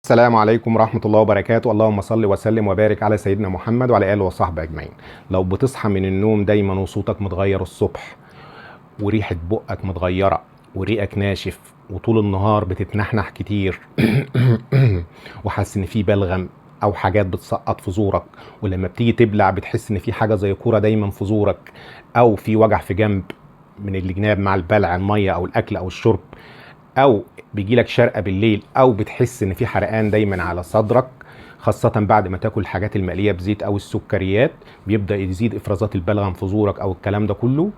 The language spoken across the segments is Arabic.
السلام عليكم ورحمة الله وبركاته. اللهم صل وسلم وبارك على سيدنا محمد وعلى آله وصحبه أجمعين. لو بتصحى من النوم دايما وصوتك متغير الصبح، وريحة بقك متغيرة، وريقك ناشف، وطول النهار بتتنحنح كتير وحاسس ان في بلغم او حاجات بتسقط في زورك، ولما بتيجي تبلع بتحس ان في حاجة زي كورة دايما في زورك، او في وجع في جنب من الجناب مع البلع المية او الاكل او الشرب، او بيجيلك شرقة بالليل، او بتحس ان في حرقان دايما على صدرك، خاصة بعد ما تاكل الحاجات المقلية بزيت او السكريات بيبدأ يزيد افرازات البلغم في زورك او الكلام ده كله.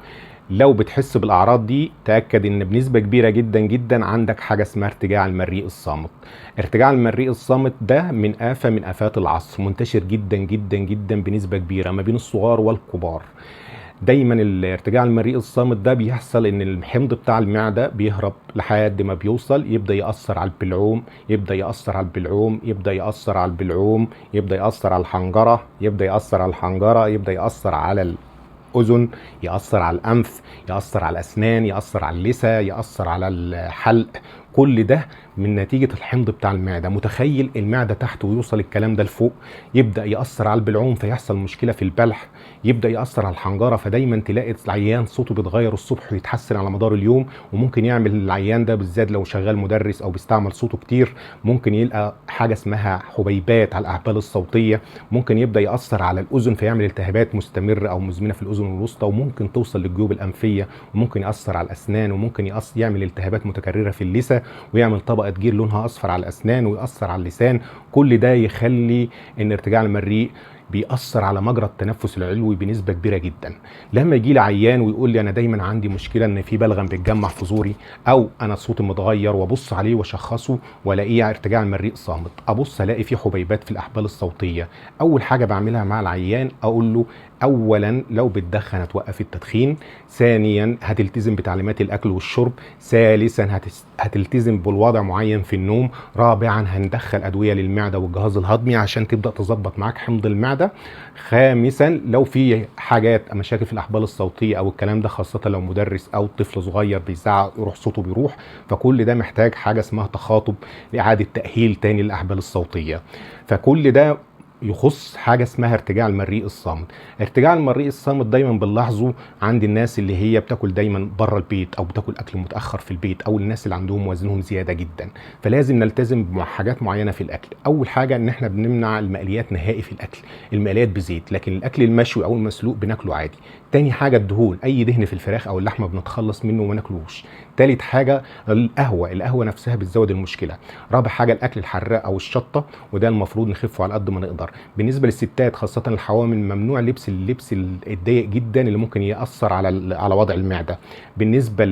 لو بتحس بالاعراض دي تأكد ان بنسبة كبيرة جدا جدا عندك حاجة اسمها ارتجاع المريء الصامت. ارتجاع المريء الصامت ده من آفة من آفات العصر، منتشر جدا جدا جدا بنسبة كبيرة ما بين الصغار والكبار. دايما الارتجاع المريء الصامت ده بيحصل ان الحمض بتاع المعده بيهرب لحد ما بيوصل يبدا ياثر على البلعوم، يبدا ياثر على البلعوم، يبدا ياثر على البلعوم، يبدا ياثر على الحنجره، يبدا ياثر على الحنجره، يبدا ياثر على الاذن، ياثر على الانف، ياثر على الاسنان، ياثر على اللثه، ياثر على الحلق. كل ده من نتيجة الحمض بتاع المعدة. متخيل المعدة تحت ويوصل الكلام ده لفوق، يبدأ يأثر على البلعوم فيحصل مشكلة في البلح، يبدأ يأثر على الحنجرة، فدايما تلاقي العيان صوته بيتغير الصبح ويتحسن على مدار اليوم. وممكن يعمل العيان ده بالذات لو شغال مدرس أو بيستعمل صوته كتير، ممكن يلقى حاجة اسمها حبيبات على الأحبال الصوتية، ممكن يبدأ يأثر على الأذن فيعمل التهابات مستمرة أو مزمنة في الأذن الوسطى، وممكن توصل للجيوب الأنفية، وممكن يأثر على الأسنان، وممكن يعمل التهابات متكررة في اللثة، ويعمل طبقة جير لونها أصفر على الأسنان، ويأثر على اللسان. كل ده يخلي إن ارتجاع المريء بيأثر على مجرى التنفس العلوي بنسبة كبيرة جدا. لما يجي لي عيان ويقول لي أنا دايما عندي مشكلة إن في بلغم بيتجمع في زوري، أو أنا صوتي متغير، وأبص عليه وأشخصه وألاقيه ارتجاع المريء صامت، أبص ألاقي فيه حبيبات في الأحبال الصوتية، أول حاجة بعملها مع العيان أقول له اولا لو بتدخن هتوقف التدخين، ثانيا هتلتزم بتعليمات الاكل والشرب، ثالثا هتلتزم بالوضع معين في النوم، رابعا هندخل ادويه للمعده والجهاز الهضمي عشان تبدا تظبط معاك حمض المعده، خامسا لو في حاجات مشاكل في الاحبال الصوتيه او الكلام ده، خاصه لو مدرس او طفل صغير بيزعق يروح صوته بيروح، فكل ده محتاج حاجه اسمها تخاطب لاعاده تاهيل تاني للاحبال الصوتيه. فكل ده يخص حاجة اسمها ارتجاع المريء الصامت. ارتجاع المريء الصامت دايما بنلاحظه عند الناس اللي هي بتاكل دايما بره البيت، او بتاكل اكل متأخر في البيت، او الناس اللي عندهم وزنهم زيادة جدا. فلازم نلتزم بحاجات معينة في الاكل. اول حاجة ان احنا بنمنع المقليات نهائي في الاكل، المقليات بزيت، لكن الاكل المشوي او المسلوق بناكله عادي. تاني حاجة الدهون، اي دهن في الفراخ او اللحمة بنتخلص منه وما ناكلوش. تالت حاجة القهوة نفسها بتزود المشكلة. رابع حاجة الاكل الحراق او الشطة، وده المفروض نخفه على قد ما نقدر. بالنسبه للستات خاصه الحوامل ممنوع لبس اللبس الضيق جدا اللي ممكن ياثر على وضع المعده. بالنسبه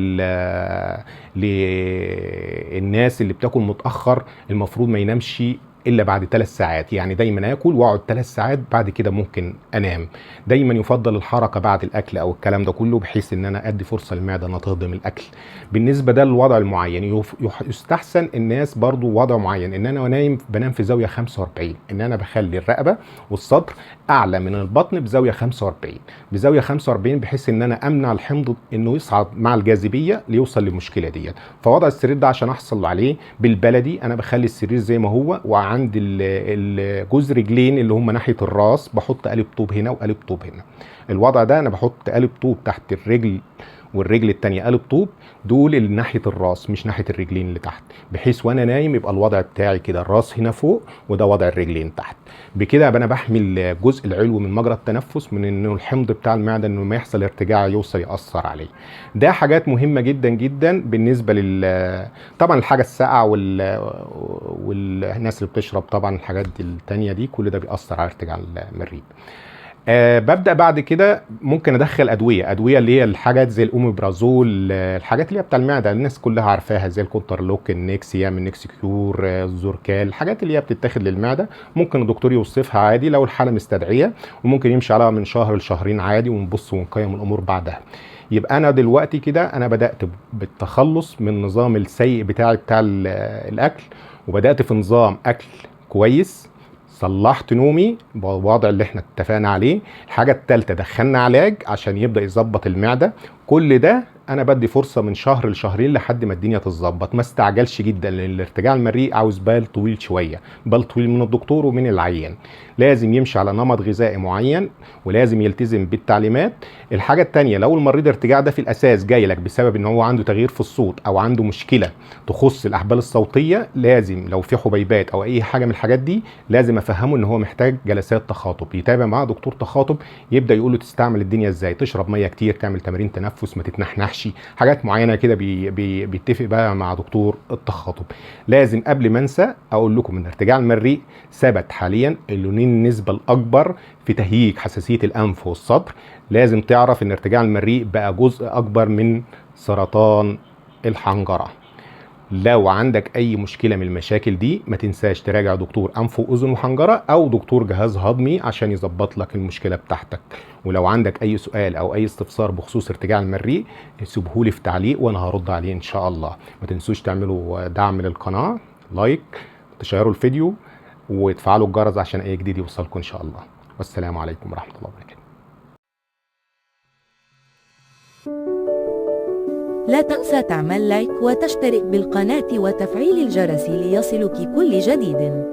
للناس اللي بتاكل متاخر المفروض ما ينامش الا بعد 3 ساعات، يعني دايما اكل واقعد 3 ساعات بعد كده ممكن انام. دايما يفضل الحركه بعد الاكل او الكلام ده كله، بحيث ان انا ادي فرصه للمعده انها تهضم الاكل. بالنسبه ده للوضع المعين، يستحسن الناس برضو وضع معين، ان انا نايم بنام في زاويه 45، ان انا بخلي الرقبه والصدر اعلى من البطن بزاويه 45، بزاويه 45، بحيث ان انا امنع الحمض انه يصعد مع الجاذبيه ليوصل للمشكله ديت. فوضع السرير ده عشان احصل عليه بالبلدي، انا بخلي السرير زي ما هو، وعند الجوز رجلين اللي هم ناحيه الراس بحط قالب طوب هنا وقالب طوب هنا. الوضع ده انا بحط قالب طوب تحت الرجل والرجل التانية قالب طوب، دول اللي ناحيه الراس مش ناحيه الرجلين اللي تحت، بحيث وانا نايم يبقى الوضع بتاعي كده الراس هنا فوق وده وضع الرجلين تحت. بكده انا بحمي الجزء العلوي من مجرى التنفس من انه الحمض بتاع المعده انه ما يحصل ارتجاع يوصل ياثر عليه. ده حاجات مهمه جدا جدا بالنسبه طبعا الحاجه الساقعه والناس اللي بتشرب طبعا الحاجات دي التانية دي، كل ده بيأثر على ارتجاع المريء. ببدأ بعد كده ممكن ادخل ادويه اللي هي الحاجات زي الاوميبرازول، الحاجات اللي هي بتاع المعده الناس كلها عارفاها، زي الكونترلوك، النكسيا من نكسي كيور، الزوركال، الحاجات اللي هي بتتاخد للمعده. ممكن الدكتور يوصفها عادي لو الحاله مستدعيه، وممكن يمشي عليها من شهر لشهرين عادي، ونبص ونقيم الامور بعدها. يبقى انا دلوقتي كده انا بدأت بالتخلص من النظام السيء بتاع الاكل، وبدأت في نظام اكل كويس، صلحت نومي بالوضع اللي احنا اتفقنا عليه. الحاجة التالتة دخلنا علاج عشان يبدأ يظبط المعدة. كل ده انا بدي فرصه من شهر لشهرين لحد ما الدنيا تتظبط. ما استعجلش جدا، لان الارتجاع المريء عاوز بال طويل شويه، بال طويل من الدكتور ومن العيان. لازم يمشي على نمط غذائي معين، ولازم يلتزم بالتعليمات. الحاجه الثانيه، لو المريض الارتجاع ده في الاساس جاي لك بسبب ان هو عنده تغيير في الصوت او عنده مشكله تخص الاحبال الصوتيه، لازم لو في حبيبات او اي حاجه من الحاجات دي لازم افهمه ان هو محتاج جلسات تخاطب، يتابع مع دكتور تخاطب يبدا يقول له تستعمل الدنيا ازاي، تشرب ميه كتير، تعمل تمارين تنفس، ما تتنحنحش، حاجات معينه كده بيتفق بقى مع دكتور التخاطب. لازم قبل ما انسى اقول لكم ان ارتجاع المريء ثبت حاليا انه النسبه الاكبر في تهيج حساسيه الانف والصدر. لازم تعرف ان ارتجاع المريء بقى جزء اكبر من سرطان الحنجره. لو عندك اي مشكله من المشاكل دي ما تنساش تراجع دكتور انف واذن وحنجره او دكتور جهاز هضمي عشان يظبط لك المشكله بتاعتك. ولو عندك اي سؤال او اي استفسار بخصوص ارتجاع المريء سيبهولي في تعليق وانا هرد عليه ان شاء الله. ما تنسوش تعملوا دعم للقناه، لايك، تشيروا الفيديو، وتفعلوا الجرس عشان اي جديد يوصلكم ان شاء الله. والسلام عليكم ورحمه الله وبركاته. لا تنسى تعمل لايك وتشترك بالقناة وتفعيل الجرس ليصلك كل جديد.